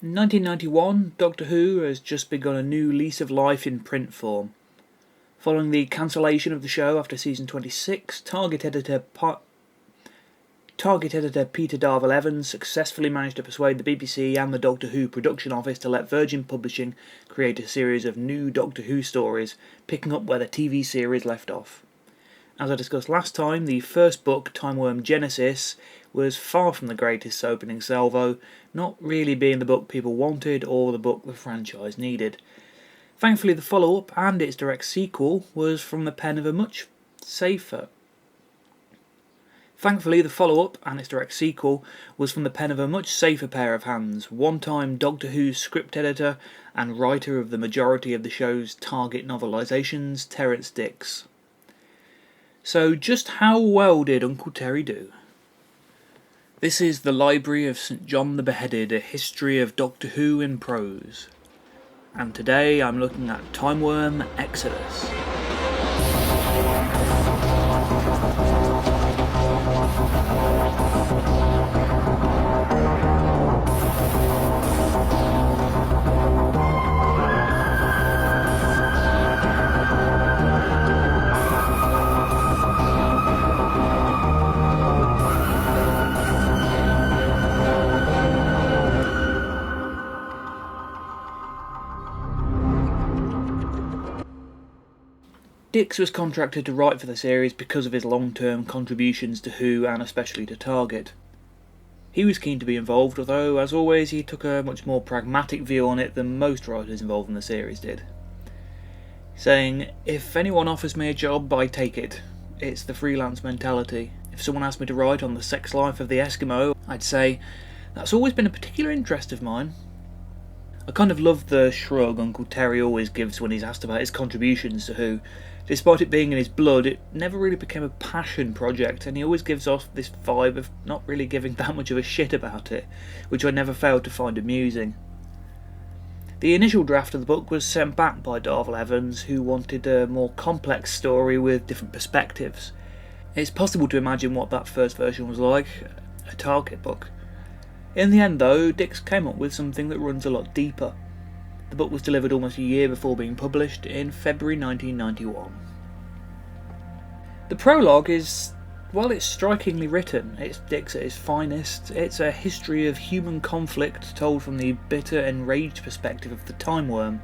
In 1991, Doctor Who has just begun a new lease of life in print form. Following the cancellation of the show after season 26, Target editor Peter Darvill-Evans successfully managed to persuade the BBC and the Doctor Who production office to let Virgin Publishing create a series of new Doctor Who stories, picking up where the TV series left off. As I discussed last time, the first book, Timewyrm Genesis, was far from the greatest opening salvo, not really being the book people wanted or the book the franchise needed. Thankfully, the follow-up and its direct sequel was from the pen of a much safer pair of hands, one-time Doctor Who script editor and writer of the majority of the show's Target novelisations, Terrance Dicks. So just how well did Uncle Terry do? This is the Library of St. John the Beheaded, a history of Doctor Who in prose. And today I'm looking at Timewyrm Exodus. Dicks was contracted to write for the series because of his long-term contributions to Who and especially to Target. He was keen to be involved, although, as always, he took a much more pragmatic view on it than most writers involved in the series did, saying, "If anyone offers me a job, I take it. It's the freelance mentality. If someone asked me to write on the sex life of the Eskimo, I'd say, that's always been a particular interest of mine." I kind of love the shrug Uncle Terry always gives when he's asked about his contributions to Who. Despite it being in his blood, it never really became a passion project, and he always gives off this vibe of not really giving that much of a shit about it, which I never failed to find amusing. The initial draft of the book was sent back by Darvill-Evans, who wanted a more complex story with different perspectives. It's possible to imagine what that first version was like, a Target book. In the end, though, Dicks came up with something that runs a lot deeper. The book was delivered almost a year before being published in February 1991. The prologue is, well, it's strikingly written. It's Dicks at his finest. It's a history of human conflict told from the bitter, enraged perspective of the Timewyrm.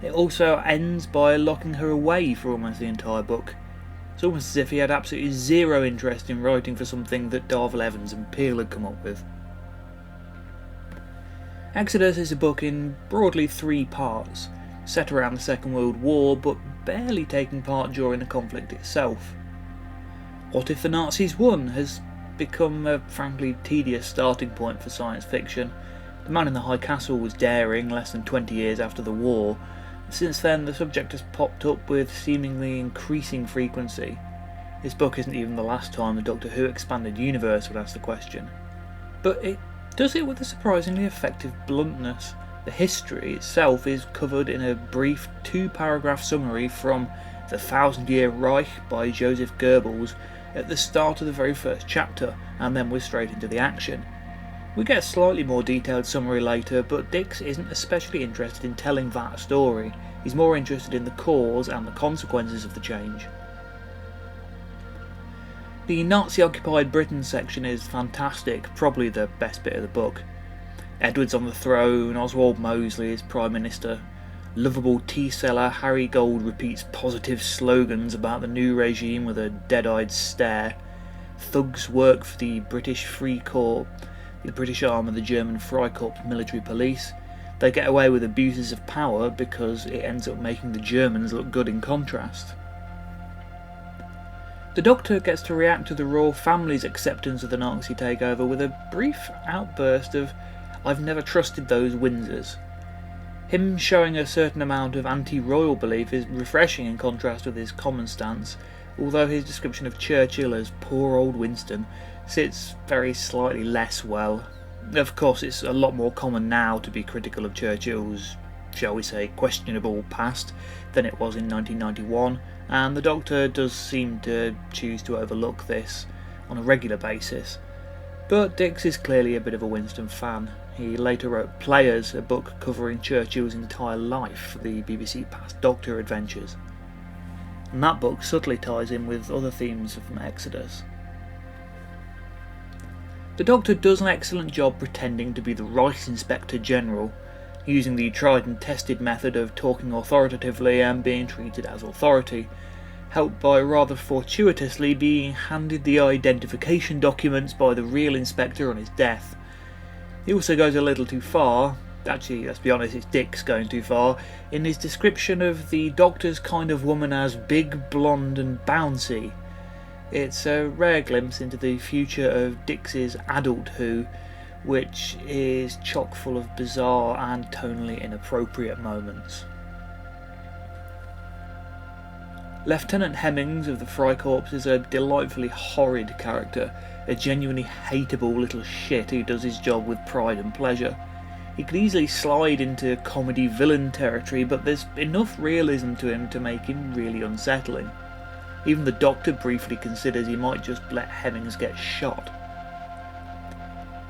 It also ends by locking her away for almost the entire book. It's almost as if he had absolutely zero interest in writing for something that Darvill-Evans and Peel had come up with. Exodus is a book in broadly 3 parts, set around the Second World War but barely taking part during the conflict itself. What if the Nazis won has become a frankly tedious starting point for science fiction. The Man in the High Castle was daring less than 20 years after the war. Since then the subject has popped up with seemingly increasing frequency. This book isn't even the last time the Doctor Who expanded universe would ask the question. But it does it with a surprisingly effective bluntness. The history itself is covered in a brief 2-paragraph summary from The 1,000-Year Reich by Joseph Goebbels at the start of the very first chapter, and then we're straight into the action. We get a slightly more detailed summary later, but Dicks isn't especially interested in telling that story. He's more interested in the cause and the consequences of the change. The Nazi-occupied Britain section is fantastic, probably the best bit of the book. Edward's on the throne, Oswald Mosley is Prime Minister. Lovable tea seller Harry Gold repeats positive slogans about the new regime with a dead-eyed stare. Thugs work for the British Free Corps, the British arm of the German Freikorps military police. They get away with abuses of power because it ends up making the Germans look good in contrast. The Doctor gets to react to the royal family's acceptance of the Nazi takeover with a brief outburst of, "I've never trusted those Windsors." Him showing a certain amount of anti-royal belief is refreshing in contrast with his common stance, although his description of Churchill as poor old Winston sits very slightly less well. Of course, it's a lot more common now to be critical of Churchill's, shall we say, questionable past than it was in 1991, and the Doctor does seem to choose to overlook this on a regular basis. But Dicks is clearly a bit of a Winston fan. He later wrote Players, a book covering Churchill's entire life for the BBC Past Doctor adventures. And that book subtly ties in with other themes from Exodus. The Doctor does an excellent job pretending to be the right Inspector General, using the tried and tested method of talking authoritatively and being treated as authority, helped by rather fortuitously being handed the identification documents by the real Inspector on his death. He also goes a little too far, actually let's be honest, it's Dicks going too far, in his description of the Doctor's kind of woman as big, blonde and bouncy. It's a rare glimpse into the future of Dicks's adult Who, which is chock full of bizarre and tonally inappropriate moments. Lieutenant Hemmings of the Freikorps is a delightfully horrid character, a genuinely hateable little shit who does his job with pride and pleasure. He could easily slide into comedy villain territory, but there's enough realism to him to make him really unsettling. Even the Doctor briefly considers he might just let Hemmings get shot.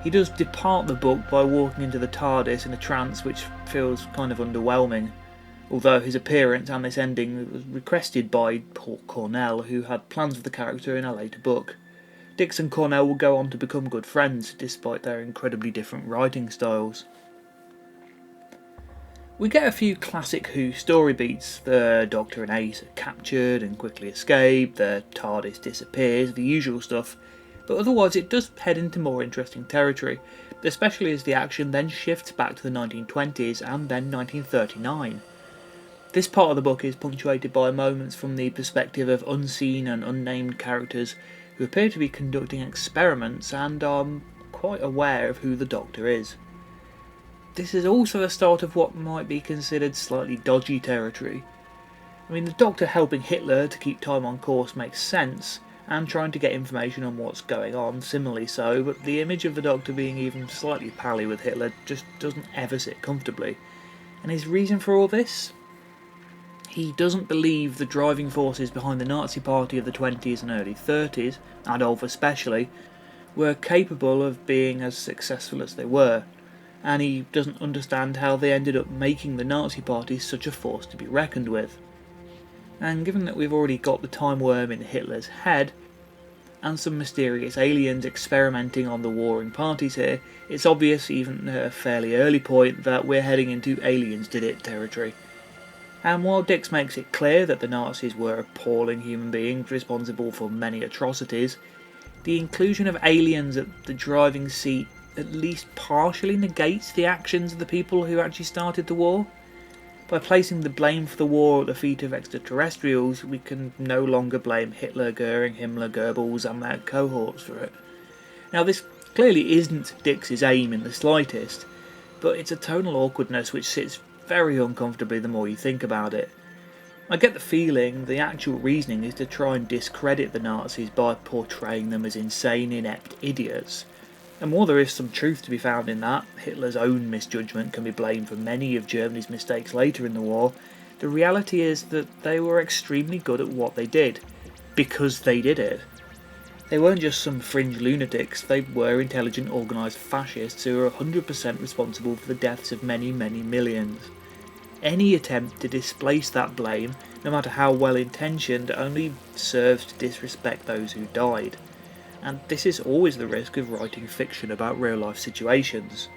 He does depart the book by walking into the TARDIS in a trance which feels kind of underwhelming, although his appearance and this ending was requested by Paul Cornell, who had plans for the character in a later book. Dicks and Cornell will go on to become good friends, despite their incredibly different writing styles. We get a few classic Who story beats. The Doctor and Ace are captured and quickly escape, the TARDIS disappears, the usual stuff, but otherwise it does head into more interesting territory, especially as the action then shifts back to the 1920s and then 1939. This part of the book is punctuated by moments from the perspective of unseen and unnamed characters who appear to be conducting experiments and are quite aware of who the Doctor is. This is also the start of what might be considered slightly dodgy territory. I mean, the Doctor helping Hitler to keep time on course makes sense, and trying to get information on what's going on similarly so, but the image of the Doctor being even slightly pally with Hitler just doesn't ever sit comfortably. And his reason for all this? He doesn't believe the driving forces behind the Nazi Party of the 20s and early 30s, Adolf especially, were capable of being as successful as they were, and he doesn't understand how they ended up making the Nazi Party such a force to be reckoned with. And given that we've already got the Timewyrm in Hitler's head, and some mysterious aliens experimenting on the warring parties here, it's obvious, even at a fairly early point, that we're heading into aliens did it territory. And while Dicks makes it clear that the Nazis were appalling human beings responsible for many atrocities, the inclusion of aliens at the driving seat at least partially negates the actions of the people who actually started the war. By placing the blame for the war at the feet of extraterrestrials, we can no longer blame Hitler, Goering, Himmler, Goebbels and their cohorts for it. Now this clearly isn't Dix's aim in the slightest, but it's a tonal awkwardness which sits very uncomfortably the more you think about it. I get the feeling the actual reasoning is to try and discredit the Nazis by portraying them as insane, inept idiots. And while there is some truth to be found in that, Hitler's own misjudgment can be blamed for many of Germany's mistakes later in the war, the reality is that they were extremely good at what they did, because they did it. They weren't just some fringe lunatics, they were intelligent, organised fascists who were 100% responsible for the deaths of many, many millions. Any attempt to displace that blame, no matter how well intentioned, only serves to disrespect those who died. And this is always the risk of writing fiction about real life situations.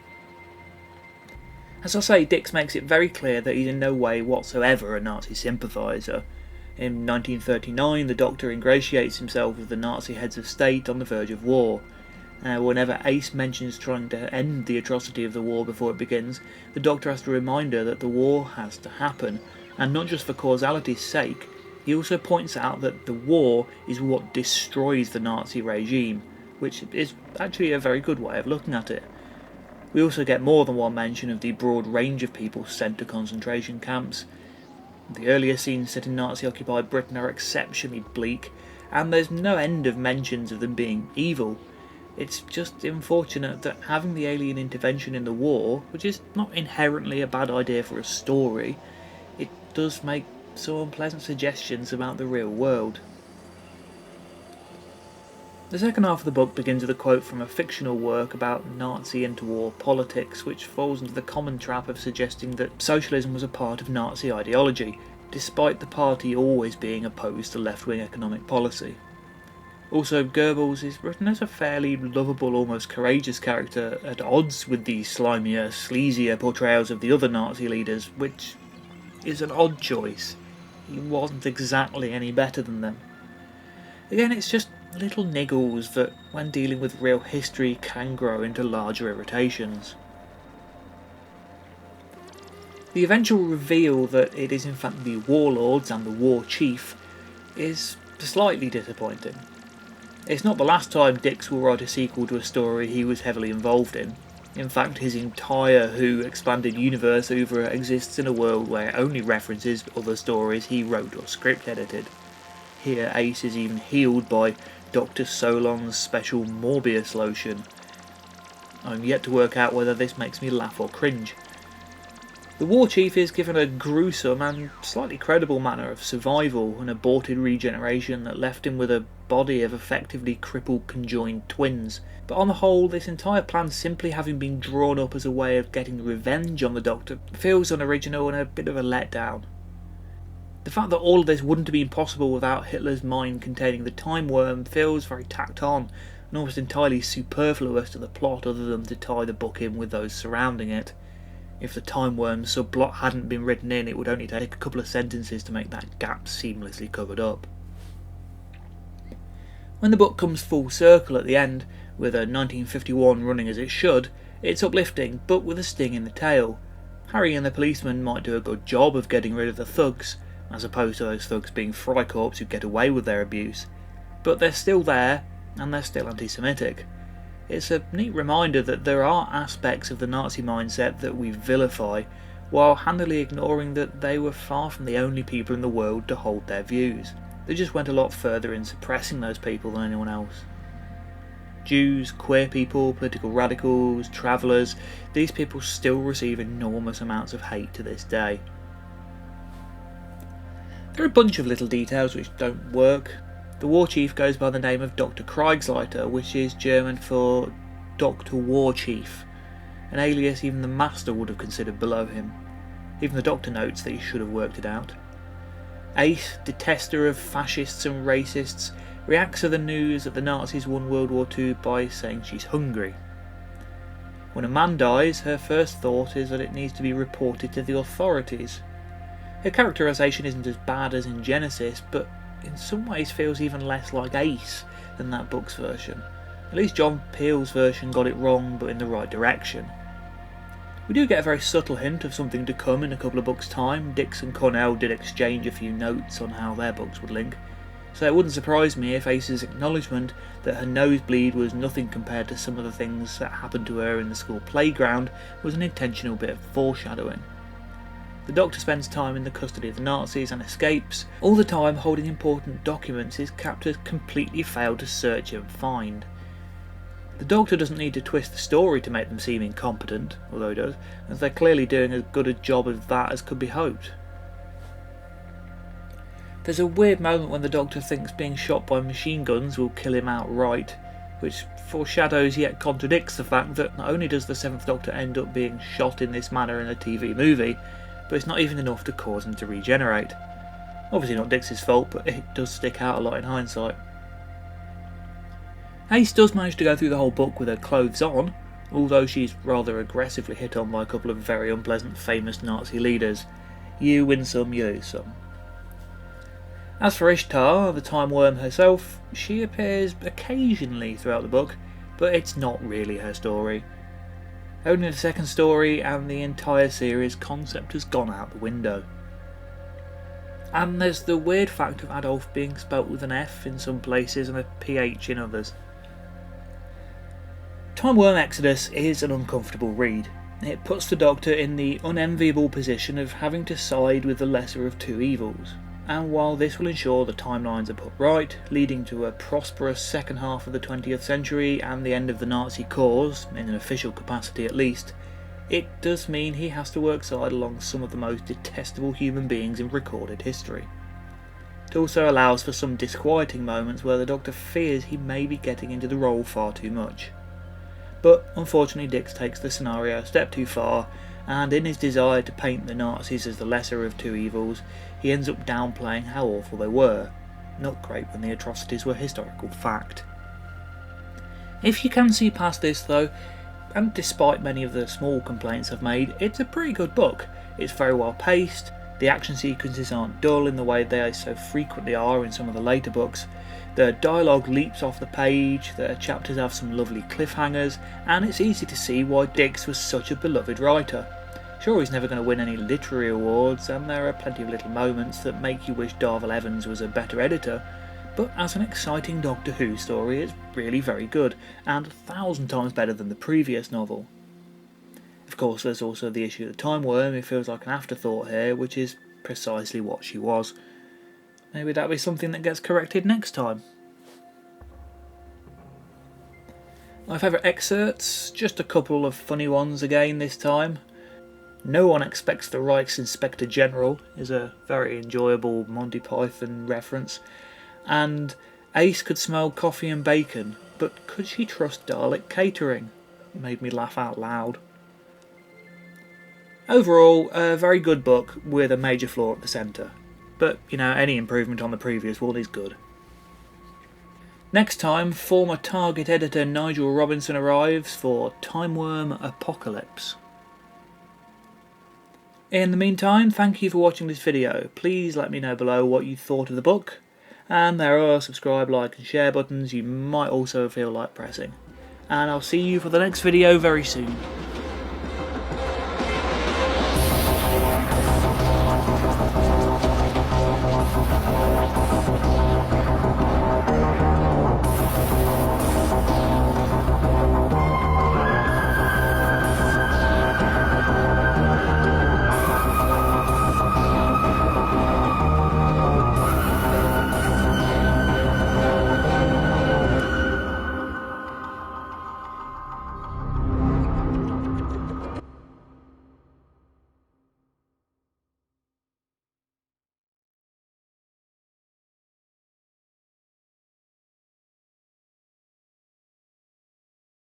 As I say, Dicks makes it very clear that he's in no way whatsoever a Nazi sympathiser. In 1939, the Doctor ingratiates himself with the Nazi heads of state on the verge of war. Whenever Ace mentions trying to end the atrocity of the war before it begins, the Doctor has to remind her that the war has to happen, and not just for causality's sake. He also points out that the war is what destroys the Nazi regime, which is actually a very good way of looking at it. We also get more than one mention of the broad range of people sent to concentration camps. The earlier scenes set in Nazi-occupied Britain are exceptionally bleak, and there's no end of mentions of them being evil. It's just unfortunate that having the alien intervention in the war, which is not inherently a bad idea for a story, it does make some unpleasant suggestions about the real world. The second half of the book begins with a quote from a fictional work about Nazi interwar politics, which falls into the common trap of suggesting that socialism was a part of Nazi ideology, despite the party always being opposed to left-wing economic policy. Also, Goebbels is written as a fairly lovable, almost courageous character, at odds with the slimier, sleazier portrayals of the other Nazi leaders, which is an odd choice. He wasn't exactly any better than them. Again, it's just little niggles that, when dealing with real history, can grow into larger irritations. The eventual reveal that it is in fact the warlords and the war chief is slightly disappointing. It's not the last time Dicks will write a sequel to a story he was heavily involved in. In fact, his entire Who expanded universe over exists in a world where it only references other stories he wrote or script edited. Here Ace is even healed by Dr. Solon's special Morbius lotion. I'm yet to work out whether this makes me laugh or cringe. The War Chief is given a gruesome and slightly credible manner of survival, an aborted regeneration that left him with a body of effectively crippled conjoined twins. But on the whole, this entire plan simply having been drawn up as a way of getting revenge on the Doctor feels unoriginal and a bit of a letdown. The fact that all of this wouldn't have been possible without Hitler's mind containing the Timewyrm feels very tacked on and almost entirely superfluous to the plot, other than to tie the book in with those surrounding it. If the Timewyrm subplot hadn't been written in, it would only take a couple of sentences to make that gap seamlessly covered up. When the book comes full circle at the end, with a 1951 running as it should, it's uplifting, but with a sting in the tail. Harry and the policeman might do a good job of getting rid of the thugs, as opposed to those thugs being Freikorps who get away with their abuse, but they're still there, and they're still anti-Semitic. It's a neat reminder that there are aspects of the Nazi mindset that we vilify, while handily ignoring that they were far from the only people in the world to hold their views. They just went a lot further in suppressing those people than anyone else. Jews, queer people, political radicals, travellers, these people still receive enormous amounts of hate to this day. There are a bunch of little details which don't work. The War Chief goes by the name of Dr. Kriegsleiter, which is German for Dr. War Chief, an alias even the Master would have considered below him. Even the Doctor notes that he should have worked it out. Ace, detester of fascists and racists, reacts to the news that the Nazis won World War II by saying she's hungry. When a man dies, her first thought is that it needs to be reported to the authorities. Her characterisation isn't as bad as in Genesis, but in some ways feels even less like Ace than that book's version. At least John Peel's version got it wrong, but in the right direction. We do get a very subtle hint of something to come in a couple of books' time. Dicks and Cornell did exchange a few notes on how their books would link, so it wouldn't surprise me if Ace's acknowledgement that her nosebleed was nothing compared to some of the things that happened to her in the school playground was an intentional bit of foreshadowing. The Doctor spends time in the custody of the Nazis and escapes, all the time holding important documents his captors completely failed to search and find. The Doctor doesn't need to twist the story to make them seem incompetent, although he does, as they're clearly doing as good a job of that as could be hoped. There's a weird moment when the Doctor thinks being shot by machine guns will kill him outright, which foreshadows yet contradicts the fact that not only does the Seventh Doctor end up being shot in this manner in a TV movie, but it's not even enough to cause him to regenerate. Obviously not Dix's fault, but it does stick out a lot in hindsight. Ace does manage to go through the whole book with her clothes on, although she's rather aggressively hit on by a couple of very unpleasant famous Nazi leaders. You win some, you lose some. As for Ishtar, the Timewyrm herself, she appears occasionally throughout the book, but it's not really her story. Only the second story and the entire series concept has gone out the window. And there's the weird fact of Adolf being spelt with an F in some places and a PH in others. Timewyrm Exodus is an uncomfortable read. It puts the Doctor in the unenviable position of having to side with the lesser of two evils. And while this will ensure the timelines are put right, leading to a prosperous second half of the 20th century and the end of the Nazi cause, in an official capacity at least, it does mean he has to work side along some of the most detestable human beings in recorded history. It also allows for some disquieting moments where the Doctor fears he may be getting into the role far too much. But unfortunately Dicks takes the scenario a step too far, and in his desire to paint the Nazis as the lesser of two evils, he ends up downplaying how awful they were. Not great when the atrocities were historical fact. If you can see past this though, and despite many of the small complaints I've made, it's a pretty good book. It's very well paced, the action sequences aren't dull in the way they so frequently are in some of the later books, the dialogue leaps off the page, the chapters have some lovely cliffhangers, and it's easy to see why Dicks was such a beloved writer. Sure, he's never going to win any literary awards, and there are plenty of little moments that make you wish Darvel Evans was a better editor, but as an exciting Doctor Who story it's really very good, and 1,000 times better than the previous novel. Of course there's also the issue of the Timewyrm, who feels like an afterthought here, which is precisely what she was. Maybe that'll be something that gets corrected next time. My favourite excerpts, just a couple of funny ones again this time. No One Expects the Reich's Inspector General is a very enjoyable Monty Python reference, and Ace could smell coffee and bacon, but could she trust Dalek catering? Made me laugh out loud. Overall, a very good book with a major flaw at the centre, but any improvement on the previous one is good. Next time, former Target editor Nigel Robinson arrives for Timewyrm Apocalypse. In the meantime, thank you for watching this video. Please let me know below what you thought of the book, and there are subscribe, like and share buttons you might also feel like pressing. And I'll see you for the next video very soon.